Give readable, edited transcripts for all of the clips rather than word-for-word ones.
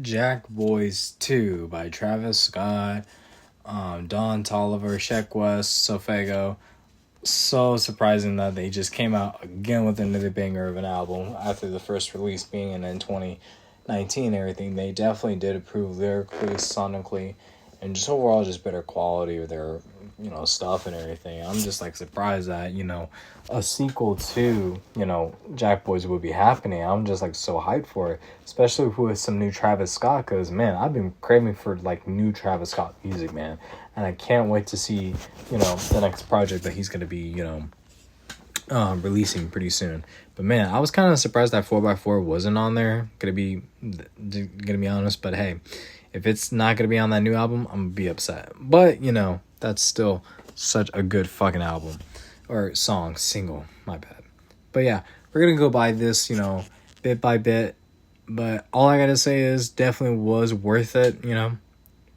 JackBoys 2 by Travis Scott, Don Tolliver, Sheck West, Sofego. So surprising that they just came out again with another banger of an album after the first release being in 2019 and everything. They definitely did improve lyrically, sonically, and just overall just better quality of their stuff and everything. I'm just like surprised that a sequel to Jack Boys would be happening. I'm just like so hyped for it, especially with some new Travis Scott, because man, I've been craving for like new Travis Scott music, man, and I can't wait to see the next project that he's gonna be releasing pretty soon. But man, I was kind of surprised that 4x4 wasn't on there. Gonna be honest, but hey, if it's not gonna be on that new album, I'm gonna be upset. But that's still such a good fucking album or single. My bad. But yeah, we're gonna go by this, bit by bit. But all I gotta say is definitely was worth it.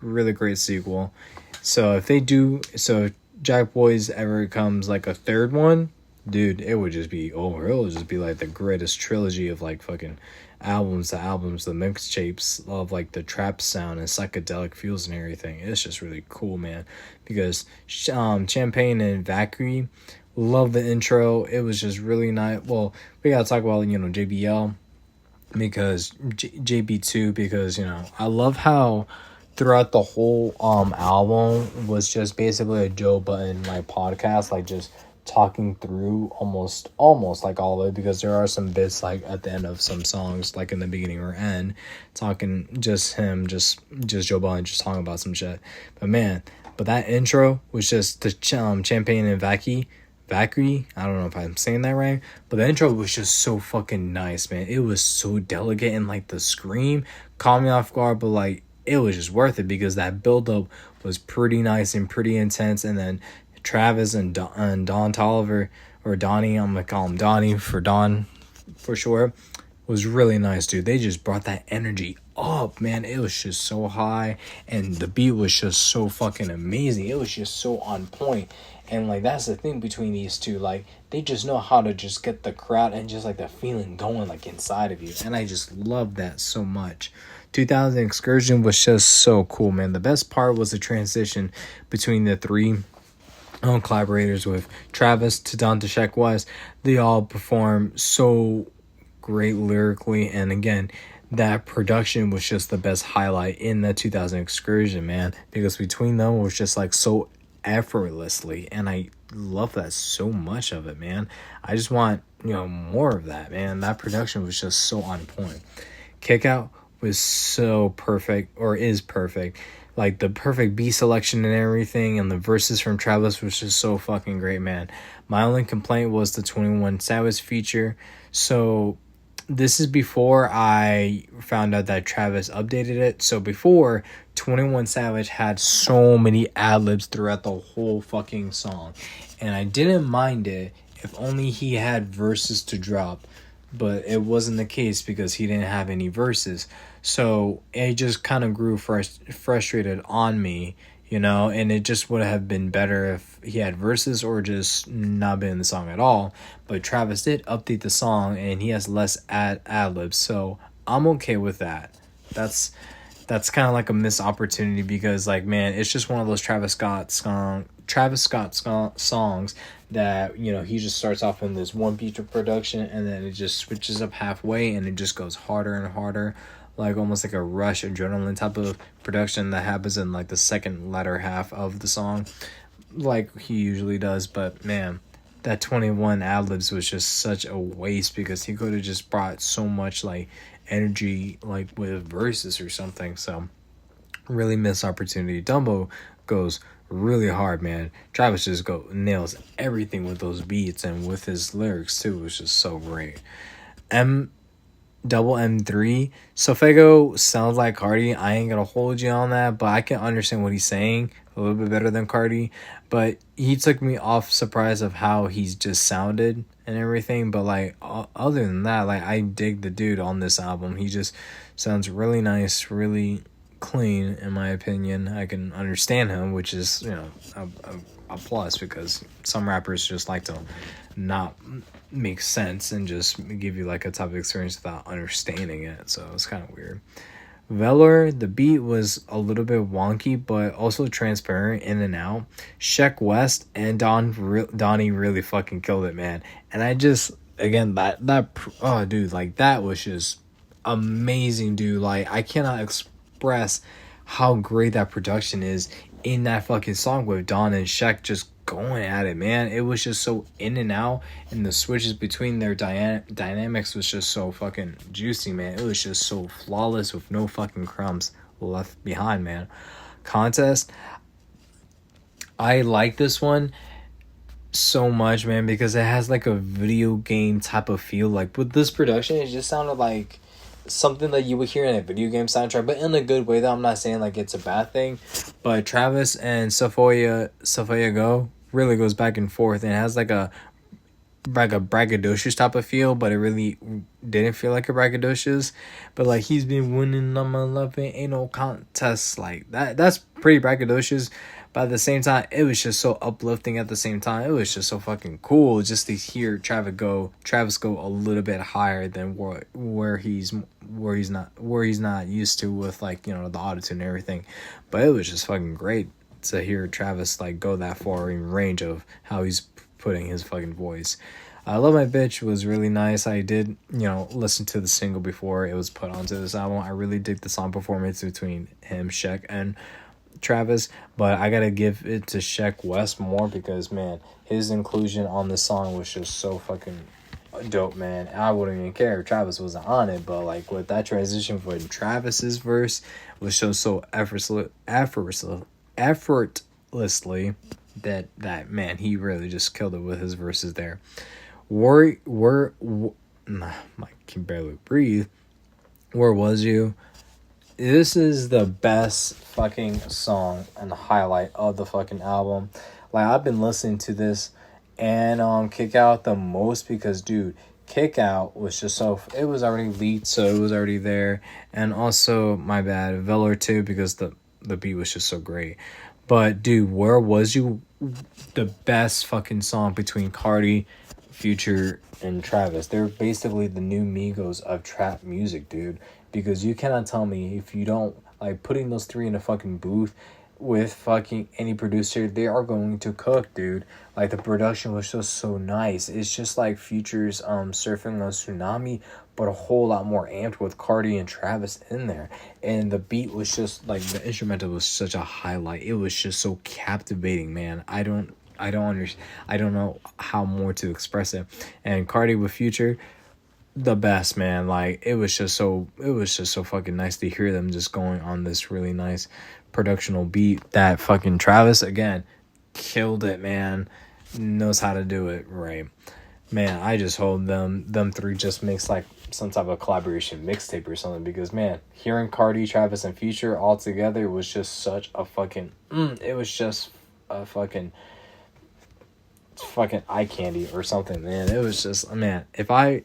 Really great sequel. So if Jack Boys ever comes like a third one, dude, it would just be over. It would just be like the greatest trilogy of like fucking albums, the mixtapes of like the trap sound and psychedelic feels and everything. It's just really cool, man. Because Champagne and Valkyrie, love the intro. It was just really nice. Well, we gotta talk about JBL because JB2 because I love how throughout the whole album was just basically a Joe Budden like podcast, like just talking through almost like all of it, because there are some bits like at the end of some songs, like in the beginning or end, talking just Joe Budden just talking about some shit. But that intro was just the Champagne and Valkyrie. I don't know if I'm saying that right, but the intro was just so fucking nice, man. It was so delicate, and like the scream caught me off guard, but like it was just worth it because that build up was pretty nice and pretty intense. And then Travis and Don Tolliver, or Donnie, I'm gonna call him Donnie for Don for sure, was really nice, dude. They just brought that energy up, man. It was just so high, and the beat was just so fucking amazing. It was just so on point. And like that's the thing between these two, like they just know how to just get the crowd and just like the feeling going like inside of you, and I just love that so much. 2000 Excursion was just so cool, man. The best part was the transition between the three collaborators, with Travis to Don to Sheck West. They all perform so great lyrically, and again, that production was just the best highlight in the 2000 Excursion, man, because between them was just like so effortlessly, and I love that so much of it, man. I just want more of that, man. That production was just so on point. Kick Out was so perfect, or is perfect. Like the perfect beat selection and everything, and the verses from Travis was just so fucking great, man. My only complaint was the 21 Savage feature. So this is before I found out that Travis updated it. So before, 21 Savage had so many ad-libs throughout the whole fucking song, and I didn't mind it if only he had verses to drop. But it wasn't the case because he didn't have any verses. So it just kind of grew frustrated on me, and it just would have been better if he had verses or just not been in the song at all. But Travis did update the song, and he has less ad-libs, so I'm okay with that. That's kind of like a missed opportunity, because like, man, it's just one of those Travis Scott songs that he just starts off in this one beat of production, and then it just switches up halfway, and it just goes harder and harder, like almost like a rush adrenaline type of production that happens in like the second latter half of the song, like he usually does. But man, that 21 ad-libs was just such a waste, because he could have just brought so much like energy like with verses or something. So really missed opportunity. Dumbo goes really hard, man. Travis just nails everything with those beats, and with his lyrics too. It was just so great. M3, Sofego sounds like Cardi. I ain't gonna hold you on that, but I can understand what he's saying a little bit better than Cardi. But he took me off surprise of how he's just sounded and everything. But like other than that, like I dig the dude on this album. He just sounds really nice, really clean, in my opinion. I can understand him, which is a plus, because some rappers just like to not make sense and just give you like a type of experience without understanding it. So it's kind of weird. Velour, the beat was a little bit wonky, but also transparent in and out. Sheck West and Donnie really fucking killed it, man. And I just, again, oh, dude, like, that was just amazing, dude. Like, I cannot express how great that production is in that fucking song with Don and Sheck just going at it, man. It was just so in and out, and the switches between their dynamics was just so fucking juicy, man. It was just so flawless with no fucking crumbs left behind, man. Contest, I like this one so much, man, because it has like a video game type of feel. Like with this production, it just sounded like something that you would hear in a video game soundtrack, but in a good way, though. I'm not saying like it's a bad thing, but Travis and Sophia Go really goes back and forth, and it has like a braggadocious type of feel, but it really didn't feel like a braggadocious. But like, he's been winning, I'm loving, ain't no contest, like that's pretty braggadocious. But at the same time, it was just so uplifting. At the same time, it was just so fucking cool just to hear Travis go a little bit higher than where he's not used to with, like, you know, the autotune and everything. But it was just fucking great to hear Travis like go that far in range of how he's putting his fucking voice. I Love My Bitch was really nice. I did, you know, listen to the single before it was put onto this album. I really dig the song performance between him, Sheck, and Travis, but I gotta give it to Sheck West more because, man, his inclusion on the song was just so fucking dope, man. I wouldn't even care if Travis wasn't on it, but like with that transition for Travis's verse was just so effortlessly that man, he really just killed it with his verses there. I can barely breathe. Where Was You? This is the best fucking song and the highlight of the fucking album. Like, I've been listening to this and Kick Out the most because, dude, Kick Out was just so, it was already leaked, so it was already there. And also, my bad, Velour too, because the beat was just so great. But dude, Where Was You? The best fucking song between Cardi, Future, and Travis. They're basically the new Migos of trap music, dude. Because you cannot tell me if you don't like putting those three in a fucking booth with fucking any producer, they are going to cook, dude. Like, the production was just so nice. It's just like Future's Surfing on Tsunami, but a whole lot more amped with Cardi and Travis in there. And the beat was just like, the instrumental was such a highlight. It was just so captivating, man. I don't understand. I don't know how more to express it. And Cardi with Future, the best, man. Like, it was just so fucking nice to hear them just going on this really nice productional beat that fucking Travis, again, killed it, man. Knows how to do it right, man. I just hope them three just makes like some type of collaboration mixtape or something, because, man, hearing Cardi, Travis, and Future all together was just such a fucking it was just a fucking eye candy or something, man. It was just, man, if I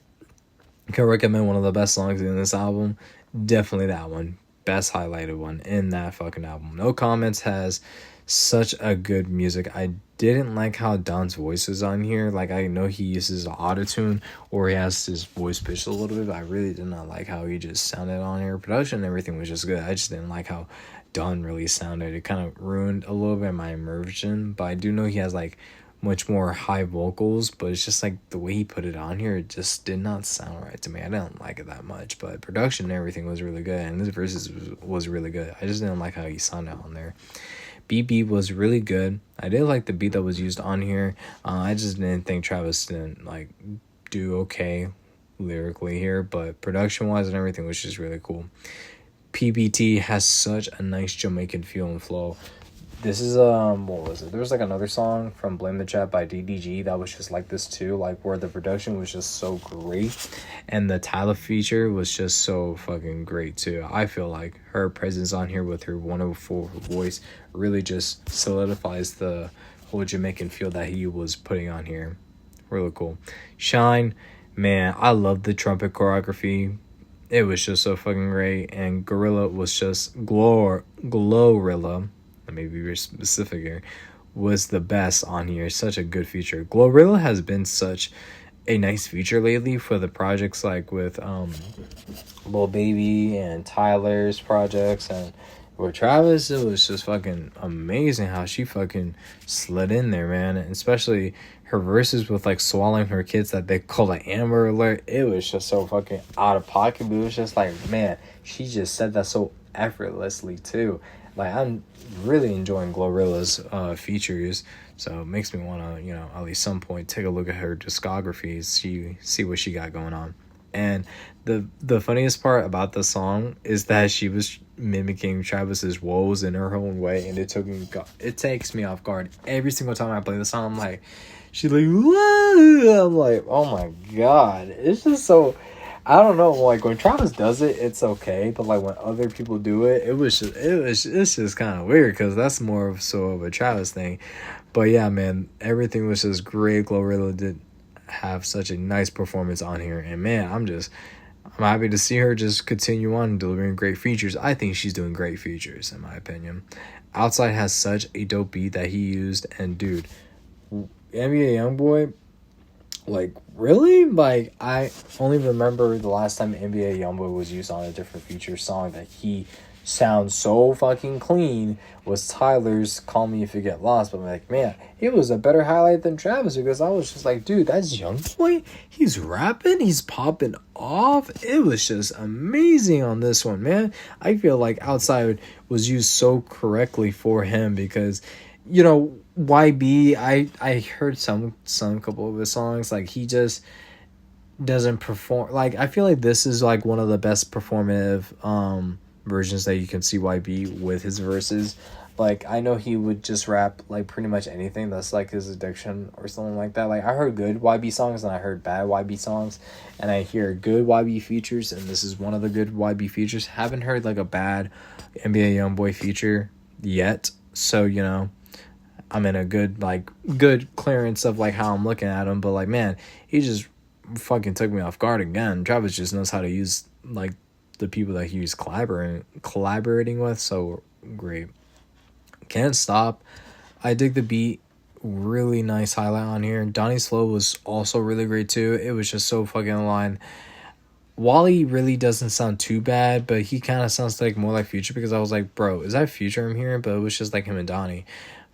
can recommend one of the best songs in this album, definitely that one. Best highlighted one in that fucking album. No Comments has such a good music. I didn't like how Don's voice is on here. Like, I know he uses autotune or he has his voice pitched a little bit, but I really did not like how he just sounded on here. Production and everything was just good. I just didn't like how Don really sounded. It kind of ruined a little bit of my immersion, but I do know he has like much more high vocals, but it's just like the way he put it on here, it just did not sound right to me. I didn't like it that much, but production and everything was really good, and this verses was really good. I just didn't like how he sounded on there. BB was really good. I did like the beat that was used on here. I just didn't think Travis didn't like do okay lyrically here, but production wise and everything was just really cool. PBT has such a nice Jamaican feel and flow. This is what was it? There was like another song from Blame the Chat by DDG that was just like this too, like where the production was just so great, and the Tyler feature was just so fucking great too. I feel like her presence on here with her 104 voice really just solidifies the whole Jamaican feel that he was putting on here. Really cool. Shine, man, I love the trumpet choreography. It was just so fucking great, and Gorilla was just Glorilla. Let me be specific here, was the best on here. Such a good feature. Glorilla has been such a nice feature lately for the projects like with Lil Baby and Tyler's projects, and with Travis, it was just fucking amazing how she fucking slid in there, man. And especially her verses with like swallowing her kids that they call like Amber Alert. It was just so fucking out of pocket, but it was just like, man, she just said that so effortlessly too. Like, I'm really enjoying Glorilla's features, so it makes me want to, you know, at least some point take a look at her discography, see what she got going on. And the funniest part about the song is that she was mimicking Travis's woes in her own way, and it takes me off guard every single time I play the song. I'm like, she's like, whoa! I'm like, oh my god, it's just so. I don't know, like when Travis does it, it's okay, but like when other people do it, it's just kind of weird because that's more of a Travis thing. But yeah, man, everything was just great. Glorilla did have such a nice performance on here, and man, I'm happy to see her just continue on delivering great features. I think she's doing great features in my opinion. Outside has such a dope beat that he used, and dude, NBA YoungBoy. Like, really? Like, I only remember the last time NBA YoungBoy was used on a different feature song that he sounds so fucking clean was Tyler's Call Me If You Get Lost. But I'm like, man, it was a better highlight than Travis, because I was just like, dude, that's YoungBoy? He's rapping? He's popping off? It was just amazing on this one, man. I feel like Outside was used so correctly for him because, you know, YB, I heard some couple of his songs, like he just doesn't perform. Like, I feel like this is like one of the best performative versions that you can see YB with his verses. Like, I know he would just rap like pretty much anything that's like his addiction or something like that. Like, I heard good YB songs and I heard bad YB songs, and I hear good YB features, and this is one of the good YB features. Haven't heard like a bad NBA YoungBoy feature yet, so you know, I'm in a good clearance of like how I'm looking at him. But like, man, he just fucking took me off guard again. Travis just knows how to use like the people that he's collaborating with so great. Can't Stop, I dig the beat. Really nice highlight on here. Donnie's flow was also really great too. It was just so fucking in line. Wally really doesn't sound too bad, but he kind of sounds like more like Future, because I was like, bro, is that Future I'm hearing? But it was just like him and Donnie.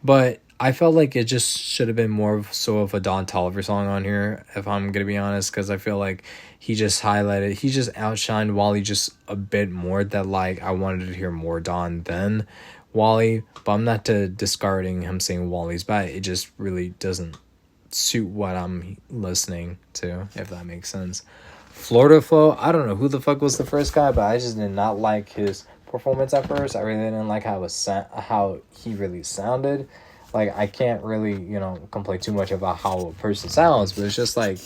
But I felt like it just should have been more of a Don Toliver song on here, if I'm going to be honest, because I feel like he just outshined Wally just a bit more, that like I wanted to hear more Don than Wally. But I'm not discarding him saying Wally's bad. It just really doesn't suit what I'm listening to, if that makes sense. Florida Flow, I don't know who the fuck was the first guy, but I just did not like his performance at first. I really didn't like how he really sounded. Like, I can't really, you know, complain too much about how a person sounds, but it's just like,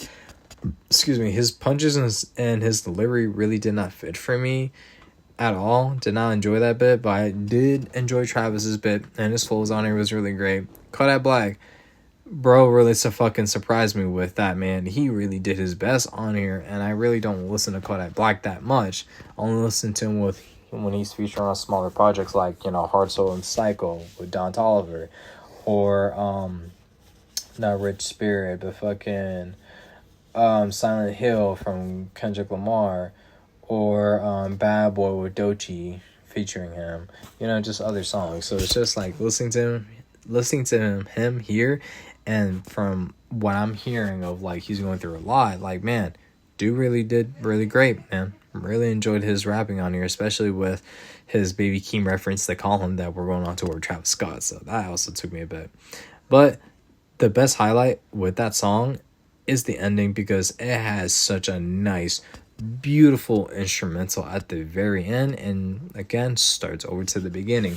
excuse me, his punches and his delivery really did not fit for me at all. Did not enjoy that bit, but I did enjoy Travis's bit, and his flows on it was really great. Kodak Black, bro, really fucking surprised me with that, man. He really did his best on here, and I really don't listen to Kodak Black that much. I only listen to him when he's featured on smaller projects like, you know, Hard Soul and Psycho with Don Toliver, or not Rich Spirit, but fucking Silent Hill from Kendrick Lamar, or Bad Boy with Doechii featuring him, you know, just other songs. So it's just like listening to him here, and from what I'm hearing of like he's going through a lot, like, man, dude really did really great, man. Really enjoyed his rapping on here, especially with his Baby Keem reference. They call him that. We're going on tour with Travis Scott, so that also took me a bit. But the best highlight with that song is the ending, because it has such a nice, beautiful instrumental at the very end, and again starts over to the beginning.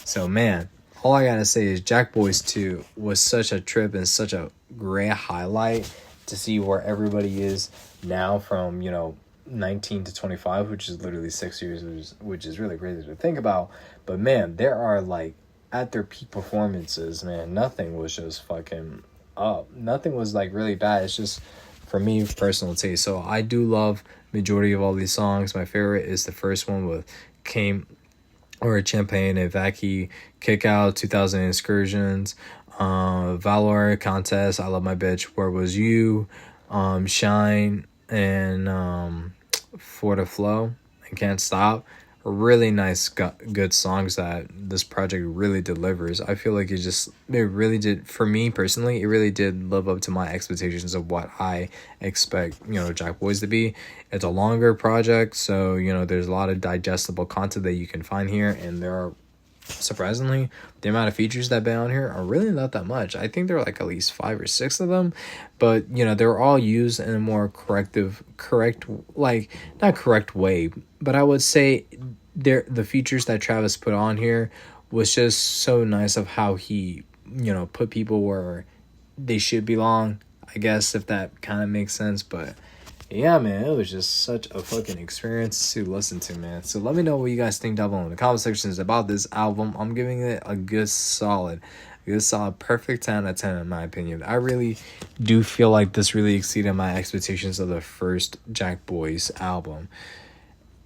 So man, all I gotta say is JackBoys 2 was such a trip and such a great highlight to see where everybody is now from, you know, 19 to 25, which is literally 6 years, which is really crazy to think about. But man, there are like, at their peak performances, man, nothing was just fucking up. Nothing was like really bad. It's just, for me, personal taste. So I do love majority of all these songs. My favorite is the first one with Champagne, a Vaki, Kick Out, 2000 Excursions, Valor Contest, I Love My Bitch, Where Was You, Shine, and For the Flow and Can't Stop. Really nice, good songs that this project really delivers. I feel like it really did, for me personally, it really did live up to my expectations of what I expect, Jack Boys to be. It's a longer project, so, there's a lot of digestible content that you can find here, and there are, surprisingly, the amount of features that been on here are really not that much. I think there are like at least 5 or 6 of them, but they're all used in a more not correct way, but I would say the features that Travis put on here was just so nice of how he put people where they should belong, I guess, if that kind of makes sense. But yeah, man, it was just such a fucking experience to listen to, man. So let me know what you guys think down below in the comment sections about this album. I'm giving it a good solid perfect 10 out of 10 in my opinion. I really do feel like this really exceeded my expectations of the first Jack Boys album.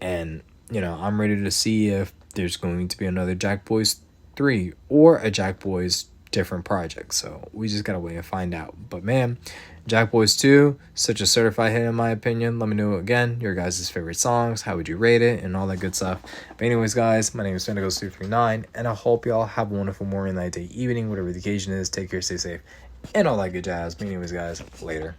And, I'm ready to see if there's going to be another Jack Boys 3 or a Jack Boys different project. So we just gotta wait and find out. But man, Jack Boys 2, such a certified hit in my opinion. Let me know again your guys' favorite songs, how would you rate it, and all that good stuff. But anyways, guys, my name is Fandigos239, and I hope y'all have a wonderful morning, night, day, evening, whatever the occasion is. Take care, stay safe, and all that good jazz. But anyways, guys, later.